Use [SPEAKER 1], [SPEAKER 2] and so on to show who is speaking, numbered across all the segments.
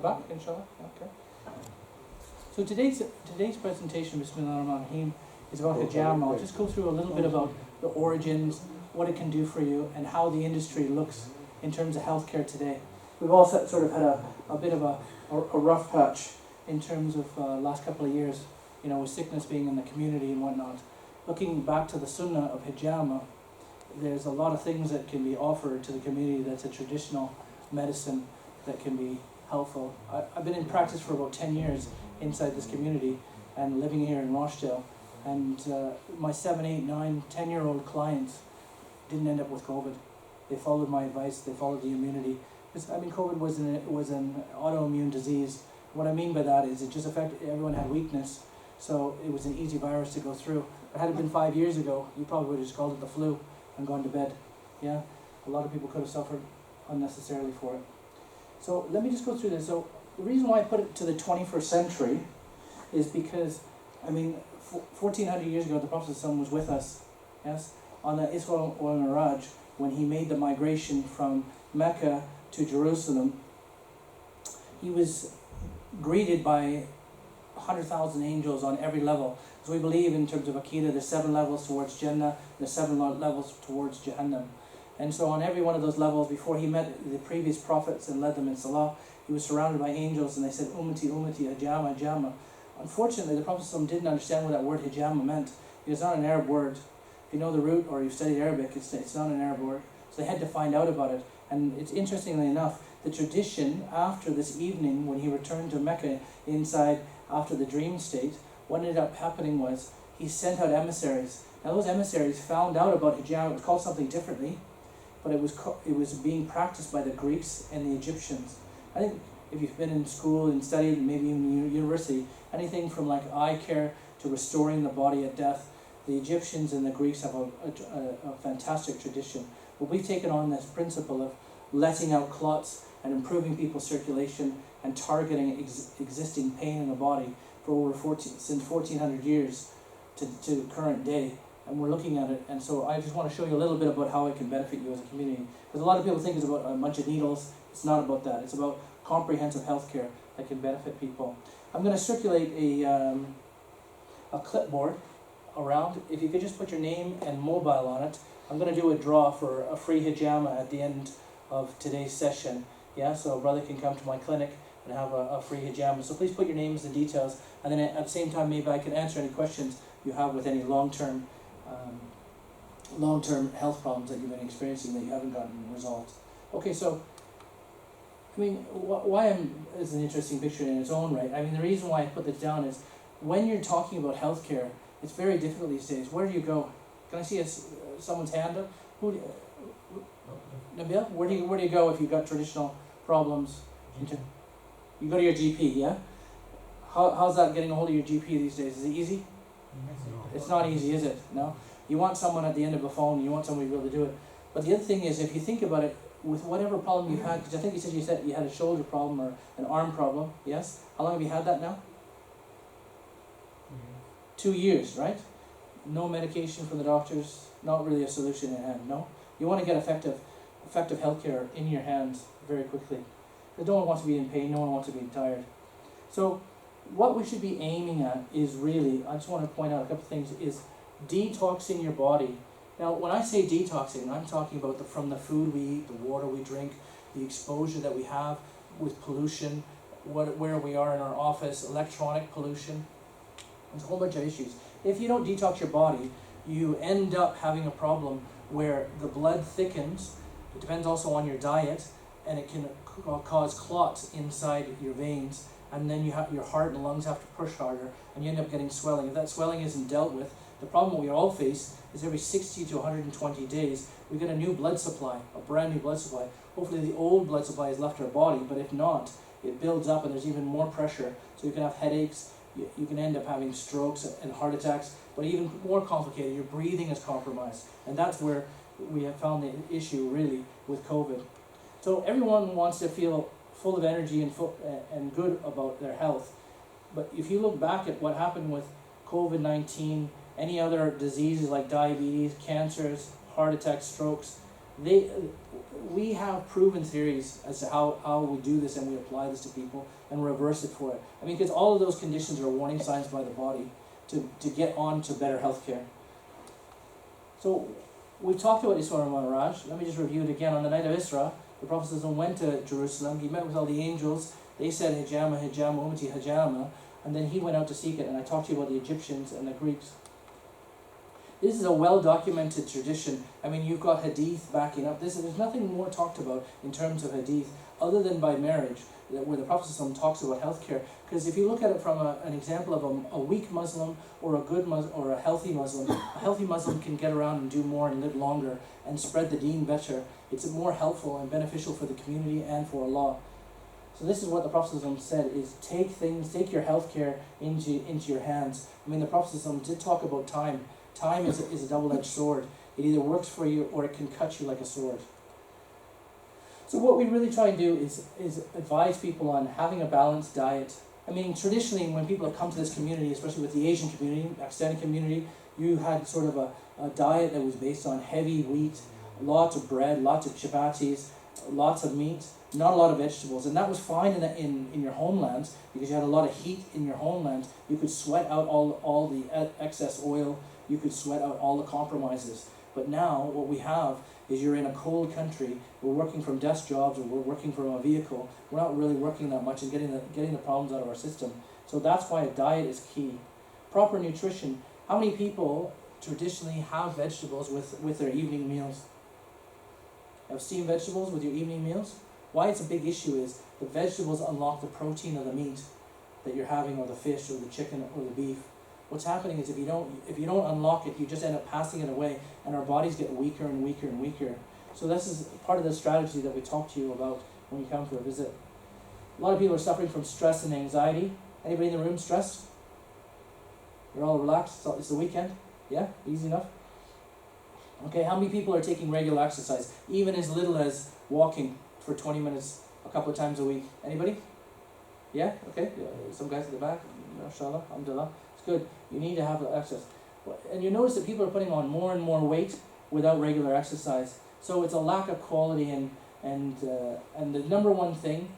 [SPEAKER 1] back, inshallah. Okay. So today's presentation, Bismillahirrahmanirrahim, is about hijamah. I'll just go through a little bit about the origins, what it can do for you, and how the industry looks in terms of healthcare today. We've all sort of had a bit of a rough patch in terms of last couple of years, with sickness being in the community and whatnot. Looking back to the sunnah of hijamah, there's a lot of things that can be offered to the community that's a traditional medicine that can be helpful. I've been in practice for about 10 years inside this community and living here in Rochdale, and my 7, 8, 9, 10-year-old clients didn't end up with COVID. They followed my advice, they followed the immunity. COVID was an autoimmune disease. What I mean by that is it just affected, everyone had weakness, so it was an easy virus to go through. But had it been 5 years ago, you probably would have just called it the flu and gone to bed. Yeah, a lot of people could have suffered unnecessarily for it. So let me just go through this. So the reason why I put it to the 21st century is because, 1400 years ago, the Prophet ﷺ was with us, yes, on the Isra wal Miraj, when he made the migration from Mecca to Jerusalem. He was greeted by 100,000 angels on every level. So we believe in terms of Aqidah, there's 7 levels towards Jannah, there's 7 levels towards Jahannam. And so on every one of those levels, before he met the previous prophets and led them in Salah, he was surrounded by angels, and they said, Ummati, Ummati, Hijamah, Hijamah. Unfortunately, the Prophet ﷺ didn't understand what that word Hijamah meant. It's not an Arab word. If you know the root or you've studied Arabic, it's not an Arab word. So they had to find out about it. And it's interestingly enough, the tradition after this evening, when he returned to Mecca inside after the dream state, what ended up happening was he sent out emissaries. Now those emissaries found out about Hijamah. It was called something differently, but it was being practiced by the Greeks and the Egyptians. I think if you've been in school and studied, maybe even university, anything from like eye care to restoring the body at death, the Egyptians and the Greeks have a fantastic tradition. But we've taken on this principle of letting out clots and improving people's circulation and targeting existing pain in the body for over since 1400 years to the current day. And we're looking at it, and so I just want to show you a little bit about how it can benefit you as a community. Because a lot of people think it's about a bunch of needles. It's not about that. It's about comprehensive healthcare that can benefit people. I'm going to circulate a clipboard around. If you could just put your name and mobile on it. I'm going to do a draw for a free hijamah at the end of today's session. Yeah, so a brother can come to my clinic and have a free hijamah. So please put your names and details, and then at the same time maybe I can answer any questions you have with any long-term health problems that you've been experiencing that you haven't gotten resolved. Okay, so why is an interesting picture in its own right. The reason why I put this down is when you're talking about healthcare, it's very difficult these days. Where do you go? Can I see someone's hand up? Nabil, where do you go if you've got traditional problems? You go to your GP, yeah? How's that getting a hold of your GP these days? Is it easy? It's not easy, is it? No? You want someone at the end of a phone, you want somebody to be able to do it. But the other thing is, if you think about it, with whatever problem you've had, because I think you said you had a shoulder problem or an arm problem, yes? How long have you had that now? 2 years, right? No medication from the doctors, not really a solution in hand, no? You want to get effective healthcare in your hands very quickly. Because no one wants to be in pain, no one wants to be tired. So what we should be aiming at is really, I just want to point out a couple of things, is detoxing your body. Now, when I say detoxing, I'm talking about from the food we eat, the water we drink, the exposure that we have with pollution, where we are in our office, electronic pollution. There's a whole bunch of issues. If you don't detox your body, you end up having a problem where the blood thickens. It depends also on your diet, and it can cause clots inside your veins, and then your heart and lungs have to push harder, and you end up getting swelling. If that swelling isn't dealt with, the problem we all face is every 60 to 120 days, we get a new blood supply, a brand new blood supply. Hopefully the old blood supply has left our body, but if not, it builds up and there's even more pressure. So you can have headaches, you can end up having strokes and heart attacks, but even more complicated, your breathing is compromised. And that's where we have found the issue really with COVID. So everyone wants to feel full of energy and good about their health. But if you look back at what happened with COVID-19, any other diseases like diabetes, cancers, heart attacks, strokes, we have proven theories as to how we do this, and we apply this to people and reverse it for it. I mean, because all of those conditions are warning signs by the body to get on to better health care. So we've talked about Isra and Mi'raj. Let me just review it again. On the night of Isra, the Prophet ﷺ went to Jerusalem. He met with all the angels. They said, Hijamah, Hijamah, Ummati, Hijamah. And then he went out to seek it. And I talked to you about the Egyptians and the Greeks. This is a well-documented tradition. I mean, you've got hadith backing up this. There's nothing more talked about in terms of hadith other than by marriage, where the Prophet ﷺ talks about healthcare. Because if you look at it from an example of a weak Muslim or a good Muslim or a healthy Muslim can get around and do more and live longer and spread the deen better. It's more helpful and beneficial for the community and for Allah. So this is what the Prophet ﷺ said, is take your healthcare into your hands. I mean, the Prophet ﷺ did talk about time. Time is a double-edged sword. It either works for you or it can cut you like a sword. So what we really try and do is advise people on having a balanced diet. I mean, traditionally, when people have come to this community, especially with the Asian community, Pakistani community, you had sort of a diet that was based on heavy wheat, lots of bread, lots of chapatis, lots of meat, not a lot of vegetables. And that was fine in your homelands because you had a lot of heat in your homeland. You could sweat out all the excess oil. You could sweat out all the compromises. But now what we have is you're in a cold country, we're working from desk jobs or we're working from a vehicle, we're not really working that much and getting the problems out of our system. So that's why a diet is key. Proper nutrition. How many people traditionally have vegetables with their evening meals? Have steamed vegetables with your evening meals? Why it's a big issue is the vegetables unlock the protein of the meat that you're having, or the fish or the chicken or the beef. What's happening is if you don't unlock it, you just end up passing it away, and our bodies get weaker and weaker and weaker. So this is part of the strategy that we talk to you about when you come for a visit. A lot of people are suffering from stress and anxiety. Anybody in the room stressed? You're all relaxed? It's the weekend? Yeah? Easy enough? Okay, how many people are taking regular exercise? Even as little as walking for 20 minutes a couple of times a week. Anybody? Yeah? Okay. Yeah. Some guys at the back. Mashallah. Alhamdulillah. It's good. You need to have the exercise. And you notice that people are putting on more and more weight without regular exercise. So it's a lack of quality, and the number one thing,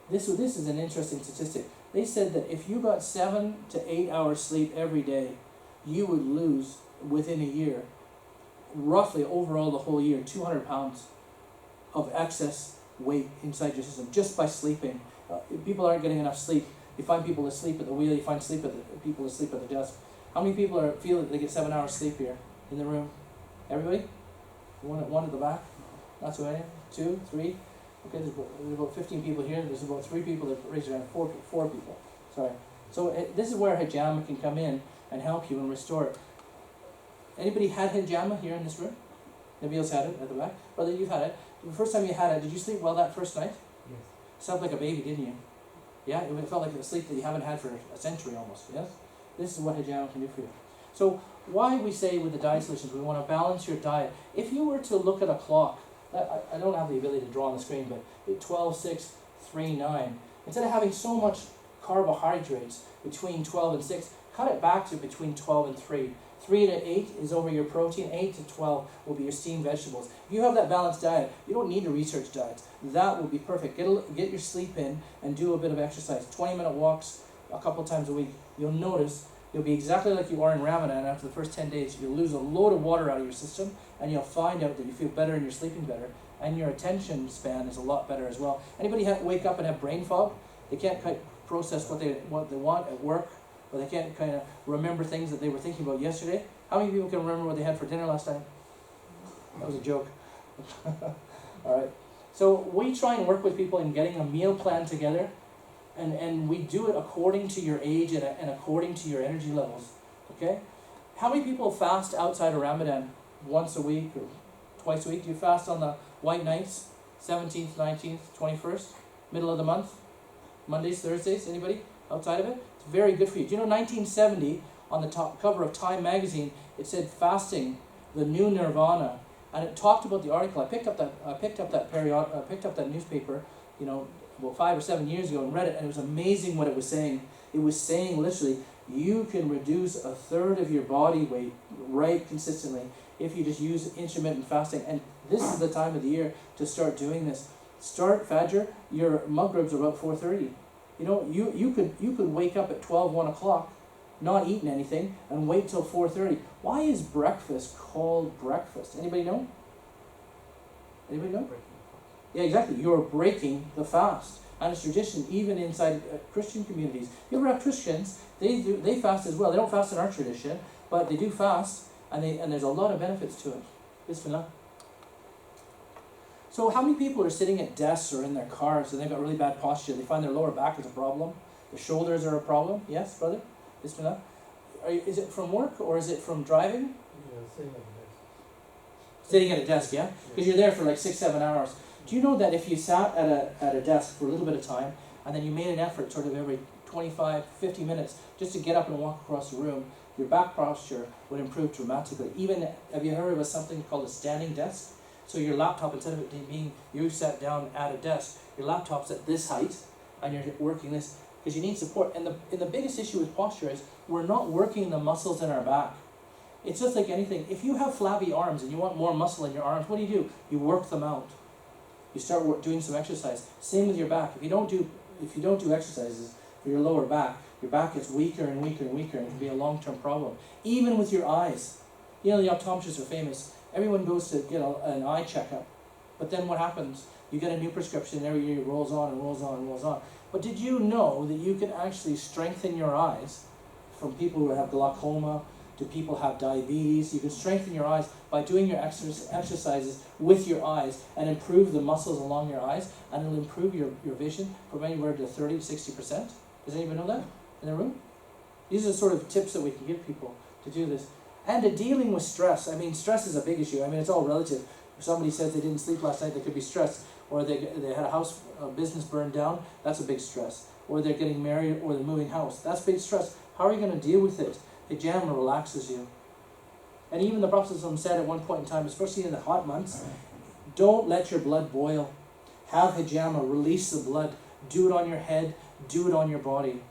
[SPEAKER 1] this is an interesting statistic. They said that if you got 7 to 8 hours sleep every day, you would lose within a year, roughly overall the whole year, 200 pounds of excess weight inside your system just by sleeping. People aren't getting enough sleep. You find people asleep at the wheel, you find people asleep at the desk. How many people feel that they get 7 hours sleep here in the room? Everybody? One at the back? Not so many? 2, 3? Okay, there's about 15 people here. There's about 3 people that raise their hand. 4 people. Sorry. So this is where Hijamah can come in and help you and restore it. Anybody had Hijamah here in this room? Nabil's had it at the back. Brother, you've had it. The first time you had it, did you sleep well that first night?
[SPEAKER 2] Yes.
[SPEAKER 1] Slept like a baby, didn't you? Yeah, it felt like a sleep that you haven't had for a century almost, yes? This is what Hijamah can do for you. So why we say with the diet solutions, we want to balance your diet. If you were to look at a clock, I don't have the ability to draw on the screen, but 12, 6, 3, 9, instead of having so much carbohydrates between 12 and 6, cut it back to between 12 and 3. 3 to 8 is over your protein, 8 to 12 will be your steamed vegetables. If you have that balanced diet, you don't need to research diets. That will be perfect. Get your sleep in and do a bit of exercise. 20-minute walks a couple times a week. You'll notice you'll be exactly like you are in Ramadan after the first 10 days. You'll lose a load of water out of your system, and you'll find out that you feel better and you're sleeping better, and your attention span is a lot better as well. Anybody wake up and have brain fog? They can't process what they want at work, or they can't kind of remember things that they were thinking about yesterday. How many people can remember what they had for dinner last night? That was a joke. All right. So we try and work with people in getting a meal plan together, and we do it according to your age and according to your energy levels. Okay? How many people fast outside of Ramadan? Once a week or twice a week? Do you fast on the white nights? 17th, 19th, 21st? Middle of the month? Mondays, Thursdays? Anybody outside of it? It's very good for you. Do you know 1970, on the top cover of Time magazine, it said fasting, the new nirvana, and it talked about the article. I picked up that newspaper, about 5 or 7 years ago and read it, and it was amazing what it was saying. It was saying literally, you can reduce 1/3 of your body weight right consistently if you just use intermittent fasting. And this is the time of the year to start doing this. Start Fajr, your Maghrib's about 4:30. You know, you could wake up at 12, 1 o'clock, not eating anything, and wait till 4:30. Why is breakfast called breakfast? Anybody know? Anybody know? Yeah, exactly. You're breaking the fast. And it's tradition, even inside Christian communities. You ever have Christians, they fast as well. They don't fast in our tradition, but they do fast, and there's a lot of benefits to it. Bismillah. So how many people are sitting at desks or in their cars and they've got really bad posture? They find their lower back is a problem. Their shoulders are a problem. Yes, brother? Bismillah. Is it from work or is it from driving?
[SPEAKER 2] Yeah, sitting at the desk.
[SPEAKER 1] Sitting at a desk, yeah? Because you're there for like 6-7 hours. Do you know that if you sat at a desk for a little bit of time and then you made an effort sort of every 25, 50 minutes just to get up and walk across the room, your back posture would improve dramatically. Even, have you heard of something called a standing desk? So your laptop, instead of it being you sat down at a desk, your laptop's at this height and you're working this because you need support. And the biggest issue with posture is we're not working the muscles in our back. It's just like anything. If you have flabby arms and you want more muscle in your arms, what do? You work them out. You start doing some exercise. Same with your back. If you don't do exercises for your lower back gets weaker and weaker and weaker, and it can be a long-term problem. Even with your eyes. You know, the optometrists are famous. Everyone goes to get an eye checkup. But then what happens? You get a new prescription and every year it rolls on and rolls on and rolls on. But did you know that you can actually strengthen your eyes from people who have glaucoma to people who have diabetes? You can strengthen your eyes by doing your exercises with your eyes and improve the muscles along your eyes, and it'll improve your vision from anywhere to 30 to 60%. Does anyone know that in the room? These are sort of tips that we can give people to do this. And to dealing with stress. I mean, stress is a big issue. I mean, it's all relative. If somebody says they didn't sleep last night, they could be stressed. Or they had a business burned down, that's a big stress. Or they're getting married, or they're moving house. That's big stress. How are you going to deal with it? Hijamah relaxes you. And even the Prophet said at one point in time, especially in the hot months, don't let your blood boil. Have hijamah, release the blood. Do it on your head, do it on your body.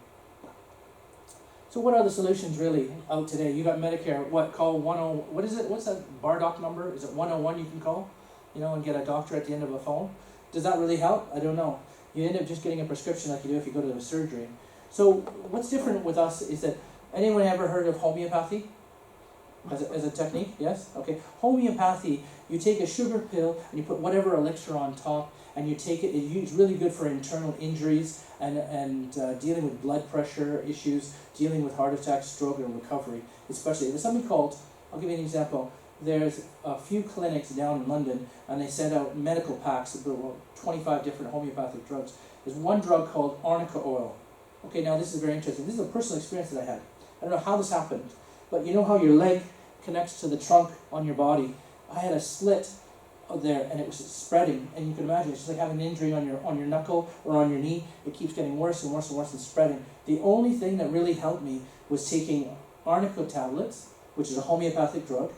[SPEAKER 1] So what are the solutions really out today? You got Medicare, call 10, what is it? What's that Bardock number? Is it 101 you can call? You know, and get a doctor at the end of a phone? Does that really help? I don't know. You end up just getting a prescription like you do if you go to a surgery. So what's different with us is that, anyone ever heard of homeopathy as a technique? Yes? Okay. Homeopathy, you take a sugar pill and you put whatever elixir on top and you take it. It's really good for internal injuries and dealing with blood pressure issues, dealing with heart attack, stroke, and recovery, especially. There's something called, I'll give you an example. There's a few clinics down in London and they send out medical packs of 25 different homeopathic drugs. There's one drug called arnica oil. Okay, now this is very interesting. This is a personal experience that I had. I don't know how this happened, but you know how your leg connects to the trunk on your body? I had a slit there and it was spreading, and you can imagine it's just like having an injury on your knuckle or on your knee. It keeps getting worse and worse and worse and spreading. The only thing that really helped me was taking arnica tablets, which is a homeopathic drug,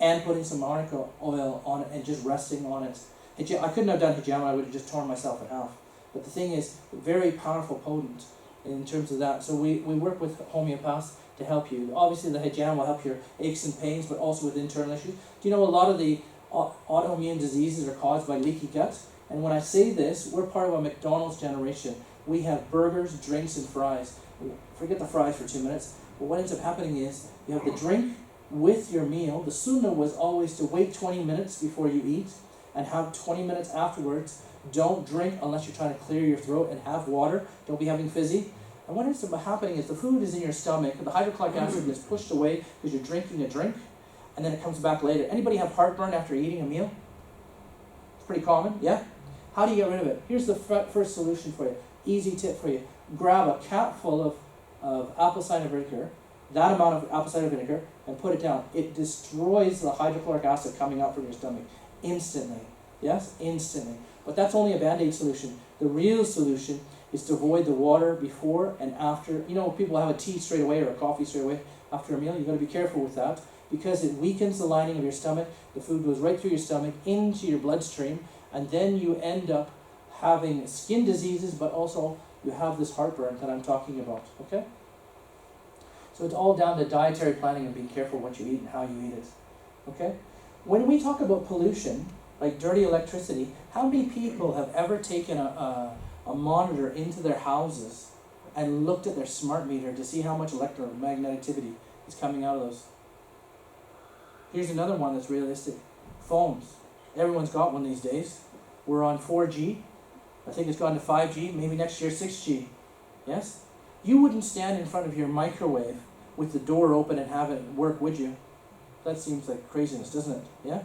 [SPEAKER 1] and putting some arnica oil on it and just resting on it. I couldn't have done hijamah, I would have just torn myself in half. But the thing is, very powerful, potent in terms of that. So we work with homeopaths to help you. Obviously the hijamah will help your aches and pains, but also with internal issues. Do you know a lot of the autoimmune diseases are caused by leaky gut? And when I say this, we're part of a McDonald's generation. We have burgers, drinks, and fries. Forget the fries for 2 minutes. But what ends up happening is you have the drink with your meal. The sunnah was always to wait 20 minutes before you eat and have 20 minutes afterwards. Don't drink unless you're trying to clear your throat, and have water. Don't be having fizzy. And what ends up happening is the food is in your stomach, and the hydrochloric acid gets pushed away because you're drinking a drink, and then it comes back later. Anybody have heartburn after eating a meal? It's pretty common, yeah? How do you get rid of it? Here's the first solution for you. Easy tip for you. Grab a cap full of apple cider vinegar, that amount of apple cider vinegar, and put it down. It destroys the hydrochloric acid coming out from your stomach instantly. Yes? Instantly. But that's only a Band-Aid solution. The real solution is to avoid the water before and after. You know, people have a tea straight away or a coffee straight away after a meal. You've got to be careful with that because it weakens the lining of your stomach. The food goes right through your stomach into your bloodstream, and then you end up having skin diseases, but also you have this heartburn that I'm talking about. Okay? So it's all down to dietary planning and being careful what you eat and how you eat it. Okay? When we talk about pollution, like dirty electricity, how many people have ever taken a monitor into their houses and looked at their smart meter to see how much electromagneticity is coming out of those? Here's another one that's realistic. Phones. Everyone's got one these days. We're on 4G. I think it's gone to 5G, maybe next year 6G. Yes? You wouldn't stand in front of your microwave with the door open and have it work, would you? That seems like craziness, doesn't it? Yeah?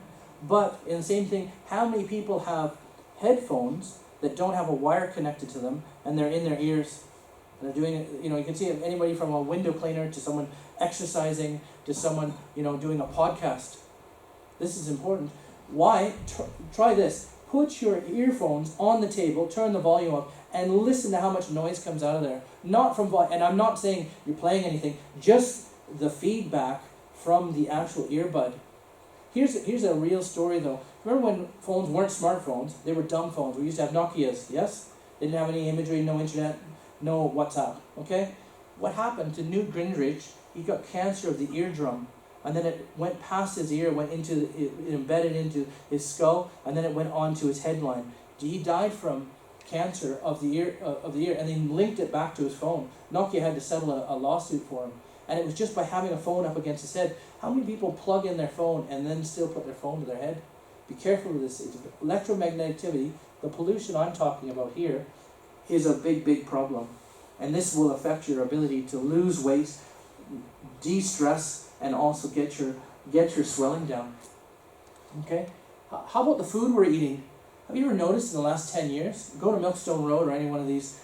[SPEAKER 1] But in the same thing, how many people have headphones that don't have a wire connected to them and they're in their ears? And they're doing it, you know, you can see anybody from a window cleaner to someone exercising to someone, you know, doing a podcast. This is important. Why? Try this. Put your earphones on the table, turn the volume up, and listen to how much noise comes out of there. Not from and I'm not saying you're playing anything, just the feedback from the actual earbud. Here's a real story though. Remember when phones weren't smartphones, they were dumb phones. We used to have Nokias, yes? They didn't have any imagery, no internet, no WhatsApp, okay? What happened to Newt Gingrich? He got cancer of the eardrum, and then it went past his ear, it embedded into his skull, and then it went on to his headline. He died from cancer of the ear, and then linked it back to his phone. Nokia had to settle a lawsuit for him. And it was just by having a phone up against his head. How many people plug in their phone and then still put their phone to their head? Be careful with this. It's electromagneticity, the pollution I'm talking about here, is a big, big problem. And this will affect your ability to lose weight, de-stress, and also get your swelling down. Okay? How about the food we're eating? Have you ever noticed in the last 10 years? Go to Milkstone Road or any one of these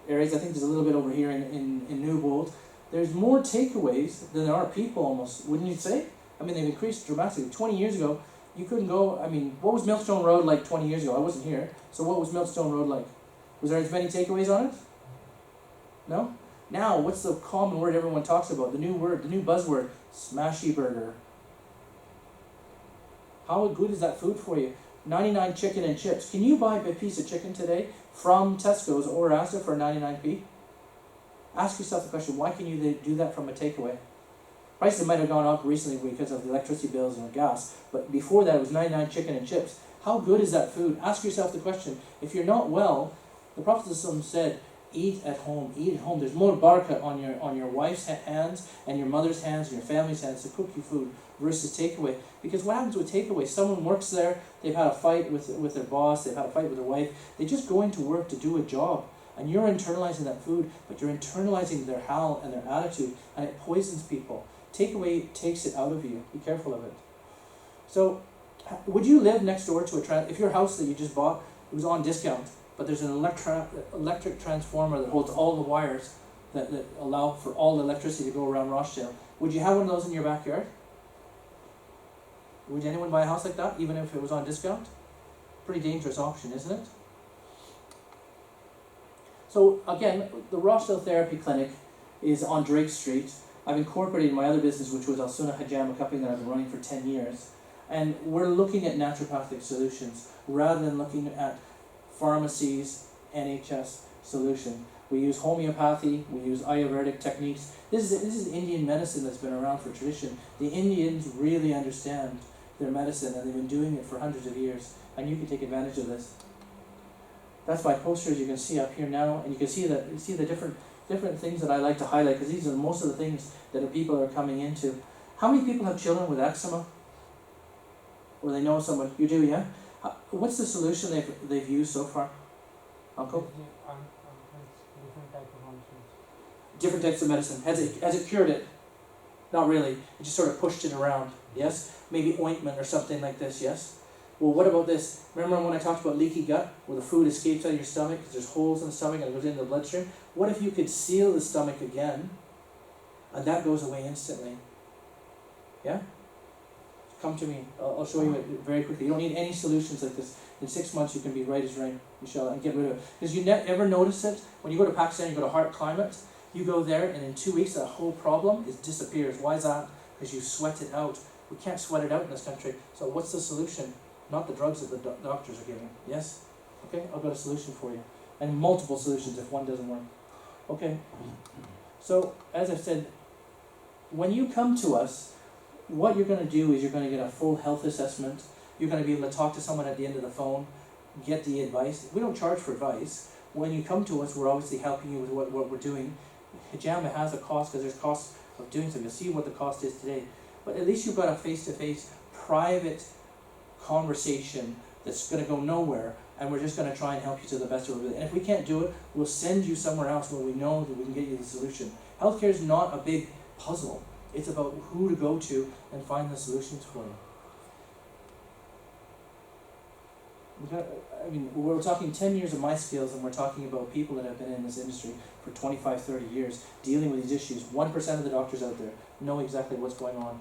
[SPEAKER 1] areas. I think there's a little bit over here in Newbold. There's more takeaways than there are people almost, wouldn't you say? I mean, they've increased dramatically. 20 years ago, you couldn't go, I mean, what was Milkstone Road like 20 years ago? I wasn't here. So what was Milkstone Road like? Was there as many takeaways on it? No? Now, what's the common word everyone talks about? The new word, the new buzzword, smashy burger. How good is that food for you? 99 chicken and chips. Can you buy a piece of chicken today from Tesco's or Asda for 99p? Ask yourself the question, why can you do that from a takeaway? Prices might have gone up recently because of the electricity bills and the gas, but before that it was 99 chicken and chips. How good is that food? Ask yourself the question. If you're not well, the Prophet said, eat at home, eat at home. There's more barakah on your wife's hands and your mother's hands and your family's hands to cook you food versus takeaway. Because what happens with takeaway? Someone works there, they've had a fight with their boss, they've had a fight with their wife, they just go into work to do a job. And you're internalizing that food, but you're internalizing their howl and their attitude, and it poisons people. Takeaway takes it out of you. Be careful of it. So, would you live next door to if your house that you just bought, it was on discount, but there's an electric transformer that holds all the wires that allow for all the electricity to go around Rochdale, would you have one of those in your backyard? Would anyone buy a house like that, even if it was on discount? Pretty dangerous option, isn't it? So again, the Rochdale Therapy Clinic is on Drake Street. I've incorporated my other business, which was Al-Sunnah Hijamah Cupping, that I've been running for 10 years. And we're looking at naturopathic solutions rather than looking at pharmacies, NHS solution. We use homeopathy, we use Ayurvedic techniques. This is Indian medicine that's been around for tradition. The Indians really understand their medicine and they've been doing it for hundreds of years. And you can take advantage of this. That's my posters you can see up here now, and you can see the different things that I like to highlight, because these are most of the things that people are coming into. How many people have children with eczema? Or they know someone? You do, yeah? What's the solution they've used so far? Uncle?
[SPEAKER 2] Different type of medicines.
[SPEAKER 1] Different types of medicine. Has it cured it? Not really. It just sort of pushed it around, yes? Maybe ointment or something like this, yes? Well, what about this? Remember when I talked about leaky gut, where the food escapes out of your stomach because there's holes in the stomach and it goes into the bloodstream? What if you could seal the stomach again, and that goes away instantly? Yeah? Come to me. I'll show you it very quickly. You don't need any solutions like this. In 6 months, you can be right as rain, inshallah, and get rid of it. Because you ever notice it? When you go to Pakistan, you go to Heart Climate, you go there, and in 2 weeks, that whole problem disappears. Why is that? Because you sweat it out. We can't sweat it out in this country. So what's the solution? Not the drugs that the doctors are giving. Yes? Okay, I've got a solution for you. And multiple solutions if one doesn't work. Okay. So, as I said, when you come to us, what you're going to do is you're going to get a full health assessment. You're going to be able to talk to someone at the end of the phone, get the advice. We don't charge for advice. When you come to us, we're obviously helping you with what we're doing. Hijamah has a cost because there's costs of doing something. You'll see what the cost is today. But at least you've got a face-to-face, private conversation that's going to go nowhere, and we're just going to try and help you to the best of our ability. And if we can't do it, we'll send you somewhere else where we know that we can get you the solution. Healthcare is not a big puzzle. It's about who to go to and find the solutions for you. We're talking 10 years of my skills, and we're talking about people that have been in this industry for 25, 30 years, dealing with these issues. 1% of the doctors out there know exactly what's going on.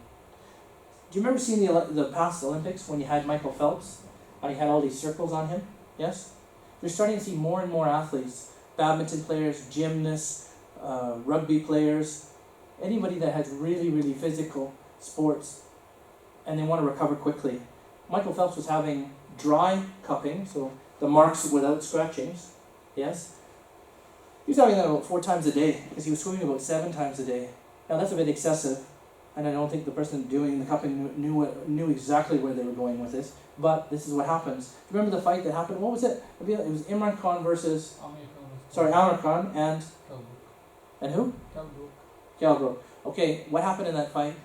[SPEAKER 1] Do you remember seeing the past Olympics when you had Michael Phelps, and he had all these circles on him? Yes? You're starting to see more and more athletes, badminton players, gymnasts, rugby players, anybody that has really, really physical sports, and they want to recover quickly. Michael Phelps was having dry cupping, so the marks without scratchings, yes? He was having that about 4 times a day, because he was swimming about 7 times a day. Now that's a bit excessive, and I don't think the person doing the cupping knew exactly where they were going with this, but this is what happens. Remember the fight that happened? What was it? It was Imran Khan versus... Amir Khan and who? Calbrook. Okay, what happened in that fight?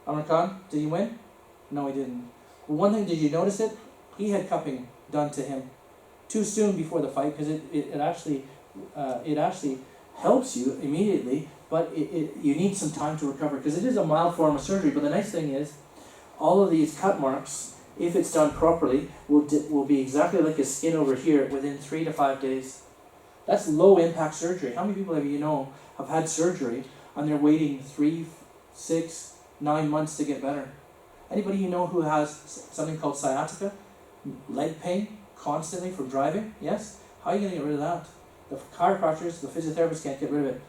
[SPEAKER 1] Amir Khan, did he win? No, he didn't. Well, one thing, did you notice it? He had cupping done to him too soon before the fight, because it actually helps you immediately, but you need some time to recover, because it is a mild form of surgery. But the nice thing is, all of these cut marks, if it's done properly, will be exactly like his skin over here within 3 to 5 days. That's low impact surgery. How many people have had surgery and they're waiting 3, 6, 9 months to get better? Anybody you know who has something called sciatica, leg pain constantly from driving? Yes? How are you going to get rid of that? The chiropractors, the physiotherapists can't get rid of it.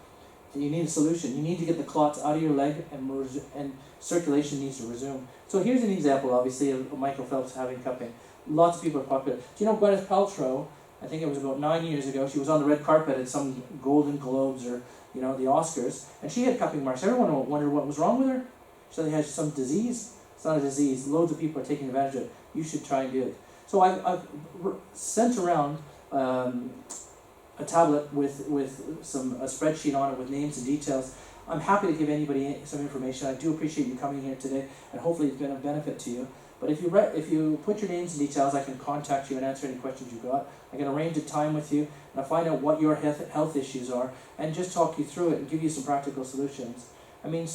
[SPEAKER 1] You need a solution. You need to get the clots out of your leg, and circulation needs to resume. So here's an example, obviously, of Michael Phelps having cupping. Lots of people are popular. Do you know Gwyneth Paltrow? I think it was about 9 years ago. She was on the red carpet at some Golden Globes or the Oscars, and she had cupping marks. Everyone wondered what was wrong with her. She said they had some disease. It's not a disease. Loads of people are taking advantage of it. You should try and do it. So I've sent around a tablet with a spreadsheet on it with names and details. I'm happy to give anybody some information. I do appreciate you coming here today, and hopefully it's been of benefit to you. But if you put your names and details, I can contact you and answer any questions you've got. I can arrange a time with you, and I'll find out what your health issues are, and just talk you through it and give you some practical solutions. I mean,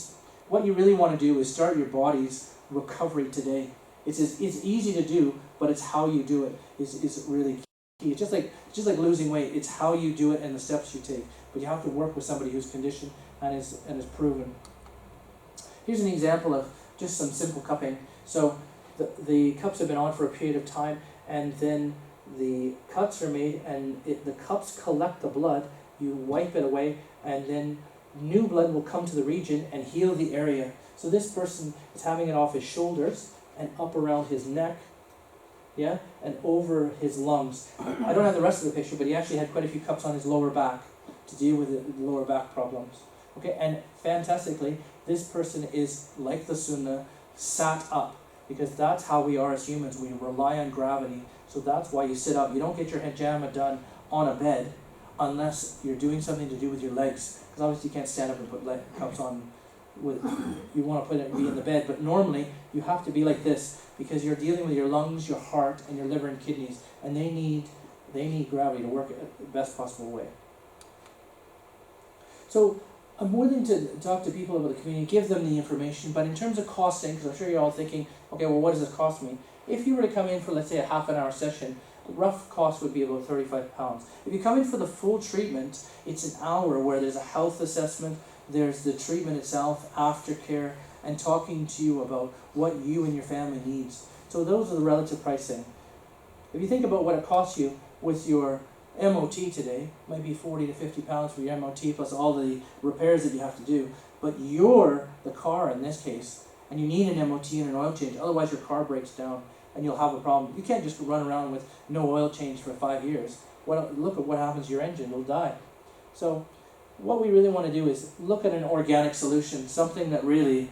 [SPEAKER 1] what you really want to do is start your body's recovery today. It's easy to do, but it's how you do it is really key. It's just like losing weight. It's how you do it and the steps you take. But you have to work with somebody who's conditioned and is proven. Here's an example of just some simple cupping. So the cups have been on for a period of time, and then the cuts are made, and the cups collect the blood. You wipe it away, and then new blood will come to the region and heal the area. So this person is having it off his shoulders and up around his neck, and over his lungs. I don't have the rest of the picture, but he actually had quite a few cups on his lower back to deal with the lower back problems. Okay, and fantastically, this person is, like the Sunnah, sat up, because that's how we are as humans. We rely on gravity, so that's why you sit up. You don't get your hijamah done on a bed unless you're doing something to do with your legs, because obviously you can't stand up and put cups on. You want to be in the bed, but normally you have to be like this, because you're dealing with your lungs, your heart, and your liver and kidneys, and they need gravity to work the best possible way. So I'm willing to talk to people about the community, give them the information, but in terms of costing, because I'm sure you're all thinking, okay, well, what does this cost me? If you were to come in for, let's say, a half an hour session, the rough cost would be about £35. If you come in for the full treatment, it's an hour where there's a health assessment, there's the treatment itself, aftercare, and talking to you about what you and your family needs. So those are the relative pricing. If you think about what it costs you with your MOT today, it might be £40 to £50 for your MOT plus all the repairs that you have to do, but you're the car in this case, and you need an MOT and an oil change, otherwise your car breaks down and you'll have a problem. You can't just run around with no oil change for 5 years. Look at what happens to your engine, it'll die. So what we really want to do is look at an organic solution, something that really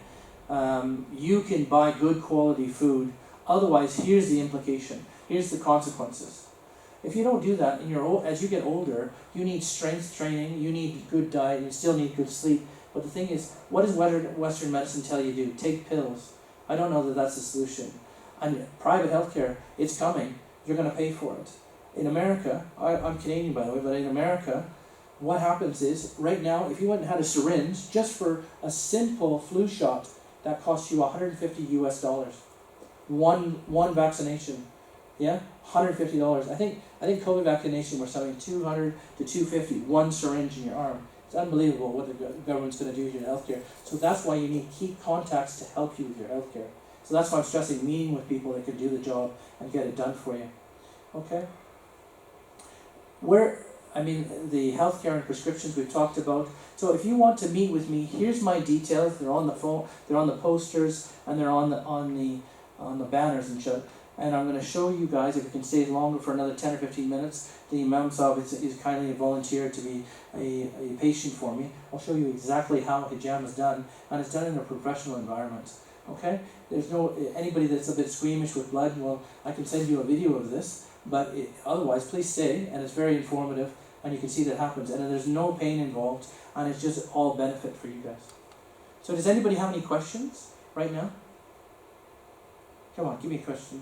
[SPEAKER 1] you can buy good quality food. Otherwise, here's the implication. Here's the consequences. If you don't do that, as you get older, you need strength training, you need good diet, you still need good sleep. But the thing is, what does Western medicine tell you to do? Take pills. I don't know that that's the solution. And private healthcare, it's coming. You're going to pay for it. In America, I'm Canadian by the way, but in America, what happens is, right now, if you went and had a syringe, just for a simple flu shot, that costs you $150 US. One vaccination. Yeah? $150. I think COVID vaccination was something $200 to $250, one syringe in your arm. It's unbelievable what the government's going to do to your healthcare. So that's why you need key contacts to help you with your healthcare. So that's why I'm stressing meeting with people that can do the job and get it done for you. Okay? The healthcare and prescriptions we've talked about. So if you want to meet with me, here's my details. They're on the phone, they're on the posters, and they're on the banners and shit. And I'm going to show you guys, if you can stay longer for another 10 or 15 minutes, the Imam Sahib is kindly volunteered to be a patient for me. I'll show you exactly how hijama is done, and it's done in a professional environment. Okay? There's anybody that's a bit squeamish with blood, well, I can send you a video of this, but otherwise, please stay, and it's very informative, and you can see that happens, and there's no pain involved, and it's just all benefit for you guys. So does anybody have any questions right now? Come on, give me a question.